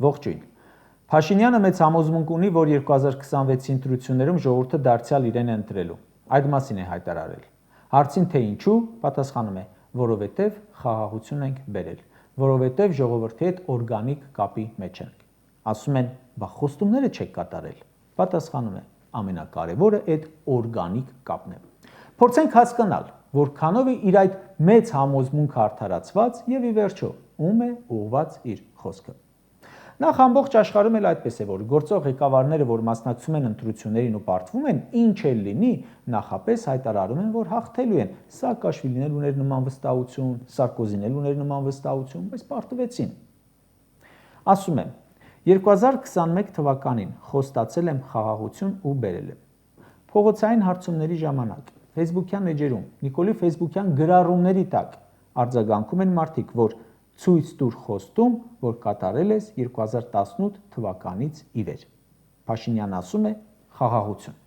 Ողջույն։ Փաշինյանը մեծ համոզմունք ունի, որ 2026-ի ընտրություններում ժողովուրդը դարձյալ իրեն է ընտրելու։ Այդ մասին է հայտարարել։ Հարցին թե ինչու, պատասխանում է, որովհետև խաղաղություն ենք բերել, որովհետև ժողովրդի հետ օրգանիկ կապի մեջ ենք։ Ասում են, բա խոստումները չեք կատարել։ Պատասխանում է, ամենակարևորը այդ օրգանիկ կապն է։ Փորձենք հասկանալ, որքանով է իր այդ մեծ համոզմունքը արդարացված եւ ի վերջո ում է ուղղված իր խոսքը։ Նախ ամբողջ աշխարհում էլ այդպես է, որ գործող ղեկավարները, որ մասնակցում են ընտրություններին ու պարտվում են, ինչ էլ լինի, նախապես հայտարարում են, որ հաղթելու են։ Սաակաշվիլին էլ ուներ նման վստահություն, Սարկոզին էլ ուներ նման վստահություն, բայց պարտվեցին։ Ասում եմ, 2021 թվականին խոստացել եմ խաղաղություն ու բերել եմ։ Փողոցային հարցումների ժամանակ Facebook-յան էջերում, Նիկոլի Facebook-յան գրառումների տակ արձագանքում են մարդիկ, որ ցույց տուր խոստում, որ կատարել ես 2018 թվականից ի վեր։ Փաշինյանն ասում է խաղաղություն։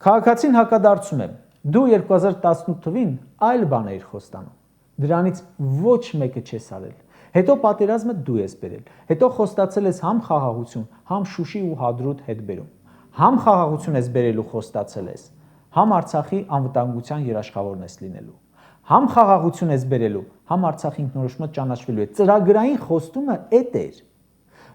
Քաղաքացին հակադարձում է. դու 2018 թվին այլ բան էիր խոստանում։ Դրանից ոչ մեկը չես արել։ Հետո պատերազմը դու ես բերել։ Հետո խոստացել ես համ խաղաղություն, համ Շուշի ու Հադրութ հետ բերում։ Համ խաղաղություն ես բերելու խոստացել ես, համ Արցախի անվտանգության երաշխավորն ես լինելու։ Համ խաղաղություն ես բերելու, համ Արցախի ինքնորոշումը ճանաչվելու է։ Ծրագրային խոստումը էդ էր։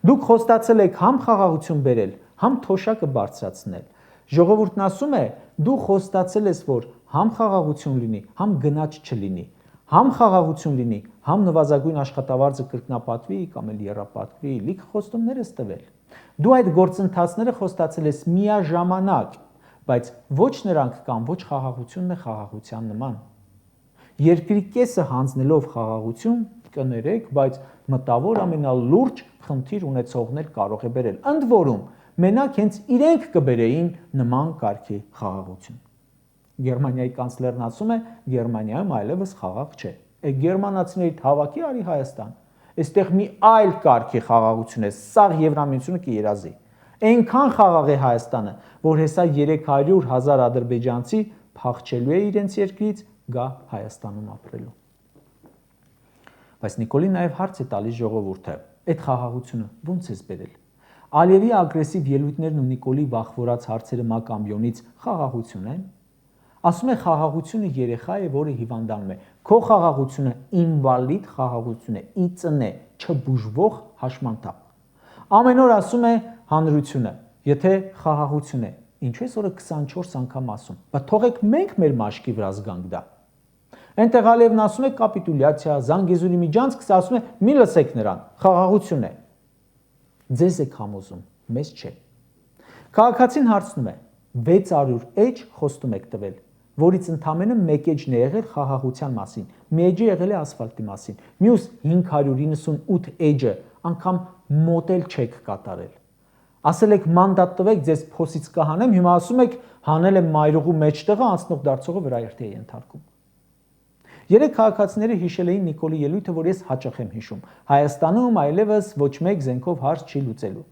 Դուք խոստացել եք համ խաղաղություն բերել, համ թոշակը բարձրացնել։ Ժողովուրդն ասում է, դու խոստացել ես, որ համ խաղաղություն լինի, համ գնաճ չլինի, համ խաղաղություն լինի, համ նվազագույն աշխատավարձը կրկնապատվի կամ էլ եռապատվի, լիք խոստումներ ես տվել։ Դու այդ գործընթացները խոստացել ես միաժամանակ, բայց ոչ նրանք կամ ոչ խաղաղությունն է խաղաղության նման։ Երկրի կեսը հանձնելով խաղաղություն կներեք, բայց մտավոր ամենալուրջ խնդիր ունեցողներ կարող է բերել։ Ընդ որում, մենակ հենց իրենք կբերեին նման կարգի խաղաղություն։ Գերմանիայի կանցլերն ասում է, Գերմանիայում այլևս խաղաղ չէ։ Գերմանացիների հավաքի արի Հայաստան։ Այստեղ մի այլ կարգի խաղաղություն է, սաղ Եվրամիությունը կերազի։ Այնքան խաղաղ է Հայաստանը, որ հեսա 300,000 ադրբեջանցի փախչելու է իրենց երկրից, գա Հայաստանում ապրելու։ Բայց Նիկոլին նաև հարց է տալիս ժողովուրդը. այդ խաղաղությունը ո՞նց ես բերել։ Ալիևի ագրեսիվ ելույթներն ու Նիկոլի վախվորած հարցերը Մակամբյոնից խաղաղություն են։ Ասում է խաղաղությունը երեխա է, որը հիվանդանում է։ Քո խաղաղությունը ինվալիդ խաղաղություն է, իծն է, չբուժվող հաշմանդամ։ Ամեն օր ասում է հանրությունը, եթե խաղաղություն է, ինչու ես օրը 24 անգամ ասում։ Բայց թողեք մենք մեր մաշկի վրա զգանք դա։ Այնտեղ Ալիևն ասում է կապիտուլյացիա, Զանգեզուրի միջանցք, ասում է մի լսեք նրան, խաղաղություն է։ Ձեզ եք համոզում, մեզ չէ։ Քաղաքացին հարցնում է. 600 էջ խոստում եք տվել, որից ընդամենը 1 էջն է եղել խաղաղության մասին, մի էջը եղել է ասֆալտի մասին, մյուս 598 էջը անգամ մոդել չեք կատարել։ Ասել եք մանդատ տվեք, ձեզ փոսից կհանեմ, հիմա ասում եք հանել եմ մայրուղու մեջտեղը, անցնող դարձողը վրայերթի է ենթարկում։ Երեք քաղաքացիները հիշել էին Նիկոլի ելույթը, որ ես հաճախ եմ հիշում։ Հայաստանում այլևս ոչ մեկ զենքով հարց չի լուծելու։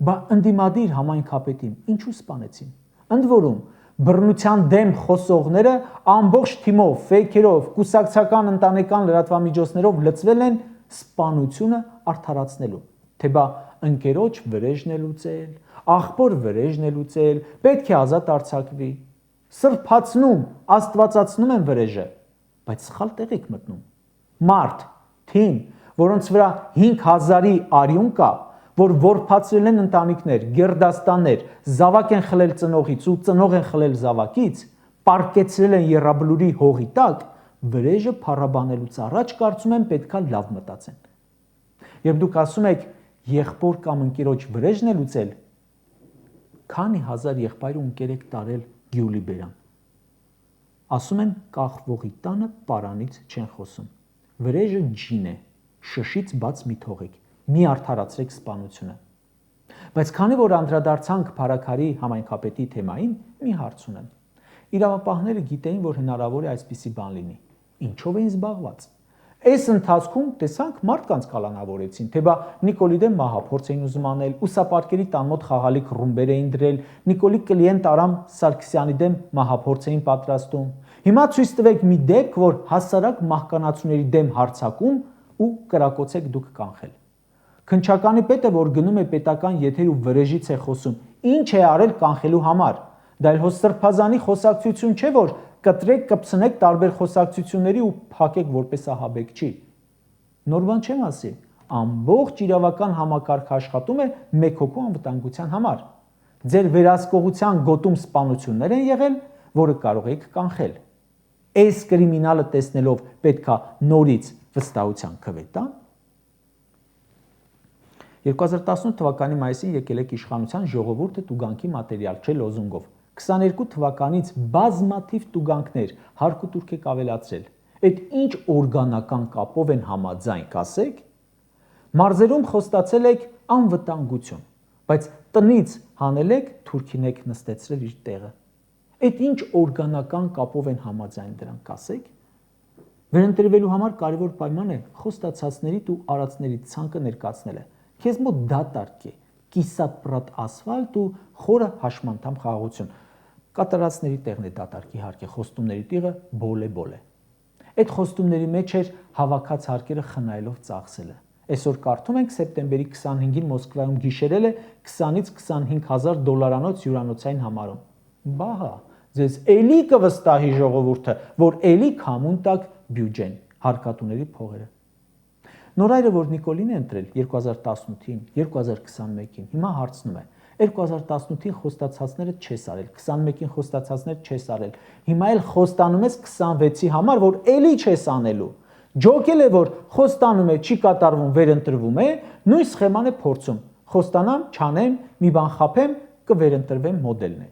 Բա ընդդիմադիր համայնքապետին ինչու սպանեցին։ Ընդ որում, բռնության դեմ խոսողները ամբողջ թիմով, ֆեյքերով, կուսակցական ընտանեկան լրատվամիջոցներով լծվել են սպանությունը արդարացնելու։ Թե բա ընկերոջ վրեժն է լուծել, աղբոր վրեժն է լուծել, պետք է ազատ արձակվի։ Սրբացնում, աստվածացնում են վրեժը, բայց սխալ տեղ եք մտնում։ Մարդ, թիմ, որոնց վրա 5000-ի արյուն կա, որ որփացրել են ընտանիքներ, գերդաստաններ, զավակ են խլել ծնողից ու ծնող են խլել զավակից, պարկեցրել են եռաբլուրի հողի տակ, վրեժը փառաբանելուց առաջ կարծում եմ պետքա լավ մտածեն։ Երբ դուք ասում եք եղբոր կամ ընկերոջ վրեժն է լուծել, քանի հազար եղբայր ու ընկեր եք տարել Գյուլի բերան։ Ասում են կախվողի տանը պարանից չեն խոսում։ Վրեժը ջին է, շշից բաց մի թողեք, մի արդարացրեք սպանությունը։ Բայց քանի որ անդրադարձանք Փարաքարի համայնքապետի թեմային, մի հարց ունեմ։ Իրավապահները գիտեին, որ հնարավոր է այսպիսի բան լինի։ Ինչով էին զբաղված։ Այս ընթացքում տեսանք մարդկանց կալանավորեցին, թե բա Նիկոլի դեմ մահափորձ էին ուզում անել, ուսապարկերի տան մոտ խաղալիք ռումբեր էին դրել, Նիկոլի կլիենտ Արամ Սարգսյանի դեմ մահափորձ էին պատրաստում։ Հիմա ցույց տվեք մի դեպք, որ հասարակ մահկանացուների դեմ հարձակում ու կրակոցեք դուք կանխել։ Քննչականի պետը, որ գնում է պետական եթեր ու վրեժից է խոսում, ինչ է արել կանխելու համար։ Դա էլ հո սրբազանի խոսակցություն չէ, որ կտրեք, կպցնեք տարբեր խոսակցությունների ու փակեք որպես ահաբեկչի։ Նոր բան չեմ ասի, ամբողջ իրավական համակարգը աշխատում է մեկ հոգու անվտանգության համար։ Ձեր վերահսկողության գոտում սպանություններ են եղել, որը կարող եք կանխել։ Այս կրիմինալը տեսնելով պետքա նորից վստահության քվե տան։ 2018 թվականի մայիսին եկել եք իշխանության ժողովուրդը տուգանքի մատերիալ չէ լոզունգով։ 22 թվականից բազմաթիվ տուգանքներ հարկ ու տուրք եք ավելացրել։ Այդ ինչ օրգանական կապով են համաձայն, կասեք։ Մարզերում խոստացել եք անվտանգություն, բայց տնից հանել եք, թուրքին եք նստեցրել իր տեղը։ Այդ ինչ օրգանական կապով են համաձայն դրանք, կասեք։ Վերընտրվելու համար կարևոր պայման է խոստացածներից ու արածներից ցանկը ներկայացնելը։ Քեզ մոտ դատարկ է, կիսատ-պրատ ասֆալտ ու խորը հաշմանդամ խաղաղություն։ Կատարածների տեղն է դատարկ, իհարկե, խոստումների տիղը բոլ է։ Այդ խոստումների մեջ էր հավաքած հարկերը խնայելով ծախսելը։ Այսօր կարդում ենք սեպտեմբերի 25-ին Մոսկվայում գիշերել է 20-ից 25,000 դոլարանոց հյուրանոցային համարում։ Բահա, ձեզ էլի կվստահի ժողովուրդը, որ էլի քամուն տակ բյուջեն, հարկատուների փողերը։ Նորայրը, որ Նիկոլին է ընտրել 2018-ին, 2021-ին, հիմա հարցնում է. 2018-ին խոստացածները չես արել, 21-ին խոստացածները չես արել, հիմա էլ խոստանում ես 26-ի համար, որ էլի չես անելու։ Ջոկել է, որ խոստանում է, չի կատարվում, վերընտրվում է, նույն սխեման է փորձում։ Խոստանամ, չանեմ, մի բան խափեմ, կվերընտրվեմ մոդելն է։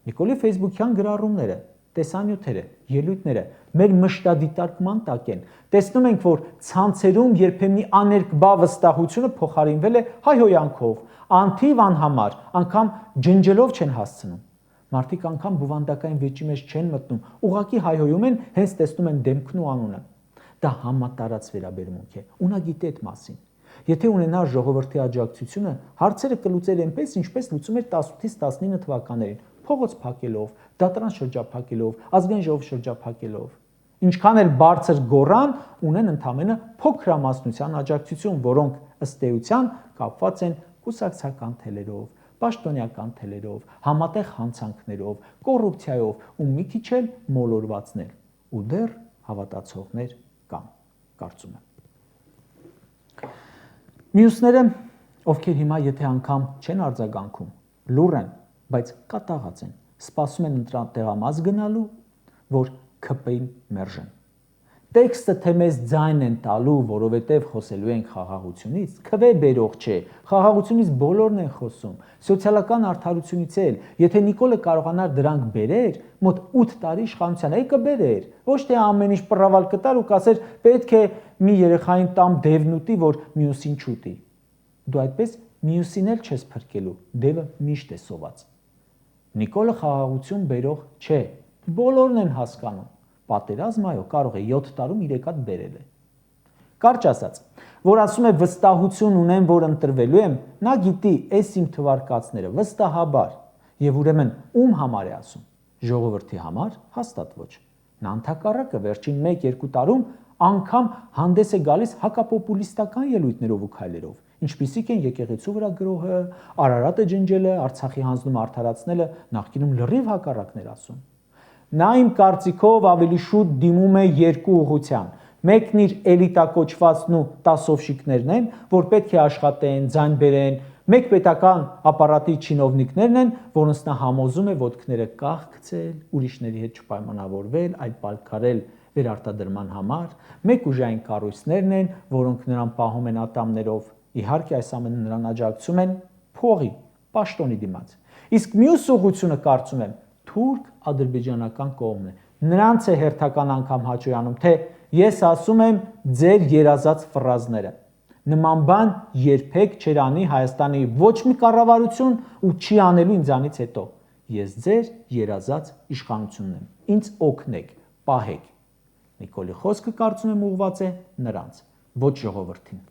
Նիկոլի Facebook-յան գրառումները, տեսանյութերը, ելույթները մեր մշտադիտարկման տակ են։ Տեսնում ենք, որ ցանցերում երբեմնի աներկբա վստահությունը փոխարինվել է հայհոյանքով, անթիվ անհամար, անգամ ջնջելով չեն հասցնում։ Մարդիկ անգամ բովանդակային վեճի մեջ չեն մտնում, ուղղակի հայհոյում են, հենց տեսնում են դեմքն ու անունը։ Դա համատարած վերաբերմունք է, ու նա գիտե այդ մասին։ Եթե ունենար ժողովրդի աջակցությունը, հարցերը կլուծեր այնպես, ինչպես լուծում էր 18-ից 19 թվականներին, փողոց փակելով, դատարան շրջափակելով, ազգային ժողով շրջափակելով։ Ինչքան էլ բարձր գոռան, ունեն ընդամենը փոքրամասնության աջակցություն, որոնք ըստ էության կապված են կուսակցական թելերով, պաշտոնյական թելերով, համատեղ հանցանքներով, կոռուպցիայով ու մի քիչ էլ մոլորվածներ, ու դեռ հավատացողներ կան, կարծում եմ։ Մյուսները, ովքեր հիմա եթե անգամ չեն արձագանքում, լուռ են, բայց կատաղած են, սպասում են ընտրատեղամաս գնալու, որ ՔՊ-ին մերժեն։ Տեքստը թե մեզ ձայն են տալու, որովհետև խոսելու ենք խաղաղությունից, քվե բերող չէ, խաղաղությունից բոլորն են խոսում, սոցիալական արդարությունից էլ, եթե Նիկոլը կարողանար դրանք բերեր, մոտ 8 տարի իշխանության կբերեր, ոչ թե ամեն ինչ պռավալ կտար ու կասեր պետք է մի երեխային տամ դևն ուտի, որ մյուսին չուտի։ Դու այդպես մյուսին էլ չես փրկելու, դևը միշտ է սոված։ Նիկոլը խաղաղություն բերող չէ, բոլորն են հասկանում։ Պատերազմ այո, կարող է 7 տարում 3 հատ բերել է։ Կարճ ասած, որ ասում է վստահություն ունեմ, որ ընտրվելու եմ, նա գիտի այս իմ թվարկածները վստահաբար, եւ ուրեմն ում համար է ասում։ Ժողովրդի համար հաստատ ոչ։ Նա ընդհակառակը վերջին 1-2 տարում անգամ հանդես է գալիս հակապոպուլիստական ելույթներով ու քայլերով, ինչպիսիք են եկեղեցու վրա գրոհը, Արարատը ջնջելը, Արցախի հանձնում արդարացնելը, նախկինում լրիվ հակառակներ ասում։ Նա իմ կարծիքով ավելի շուտ դիմում է երկու ուղղության։ Մեկն իր էլիտակոչվածն ու տասովշիկներն են, որ պետք է աշխատեն, ձայն բերեն, մեկ պետական ապարատի չինովնիկներն են, որոնց նա համոզում է ոտքները կախքցել, ուրիշների հետ չպայմանավորվել, այլ պայքարել վերարտադրման համար, մեկ ուժային կառույցներն են, որոնք նրան պահում են ատամներով, իհարկե այս ամենը նրան աջակցում են փողի, պաշտոնի դիմաց։ Իսկ մյուս ուղղությունը կարծում եմ թուրք-ադրբեջանական կողմն է։ Նրանց է հերթական անգամ հաճոյանում, թե ես ասում եմ ձեր երազած ֆրազները։ Նման բան երբեք չեր անի Հայաստանի ոչ մի կառավարություն ու չի անելու ինձանից հետո։ Ես ձեր երազած իշխանությունն եմ։ Ինձ օգնեք, պահեք։ Նիկոլի խոսքը կարծում եմ ուղղված է նրանց, ոչ ժողովրդին։